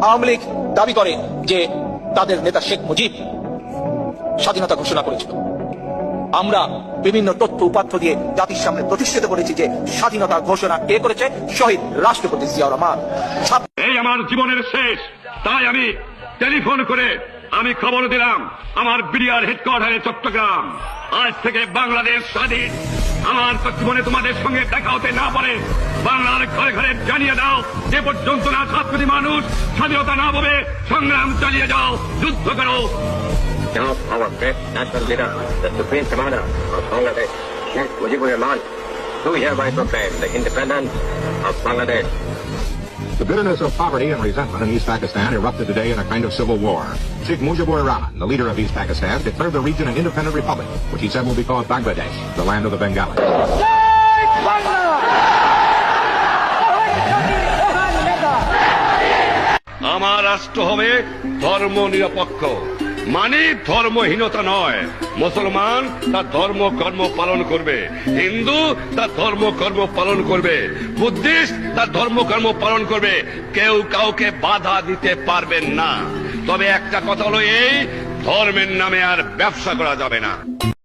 আওয়ামী লীগ দাবি করে যে তাদের নেতা শেখ মুজিব স্বাধীনতা ঘোষণা করেছিল। আমরা বিভিন্ন তথ্য উপাত্ত দিয়ে জাতির সামনে প্রতিষ্ঠিত করেছি যে স্বাধীনতা ঘোষণা কে করেছে? শহীদ রাষ্ট্রপতি জিয়াউর রহমান। এই আমার জীবনের শেষ, তাই আমি টেলিফোন করে আমি খবর দিলাম আমার বিডিআর হেডকোয়ার্টারে চট্টগ্রাম, আজ থেকে বাংলাদেশ স্বাধীন। আমার জীবনে তোমাদের সঙ্গে দেখা হতে না পারে, বাংলার ঘরে ঘরে জানিয়ে দাও, যে পর্যন্ত না 7 কোটি মানুষ স্বাধীনতা না পাবে, সংগ্রাম চালিয়ে যাও, যুদ্ধ করো। Now, our great national leader, the Supreme Commander of Bangladesh, Sheikh Mujibur Rahman, do hereby proclaim the independence of Bangladesh. The bitterness of poverty and resentment in East Pakistan erupted today in a kind of civil war. Sheikh Mujibur Rahman, the leader of East Pakistan, declared the region an independent republic, which he said will be called Bangladesh, the land of the Bengalis. আমার রাষ্ট্র হবে ধর্ম নিরপেক্ষ, মানে ধর্মহীনতা নয়। মুসলমান তার ধর্ম কর্ম পালন করবে, হিন্দু তার ধর্ম কর্ম পালন করবে, বুদ্ধিস্ট তার ধর্ম কর্ম পালন করবে, কেউ কাউকে বাধা দিতে পারবেন না। তবে একটা কথা হলো এই, ধর্মের নামে আর ব্যবসা করা যাবে না।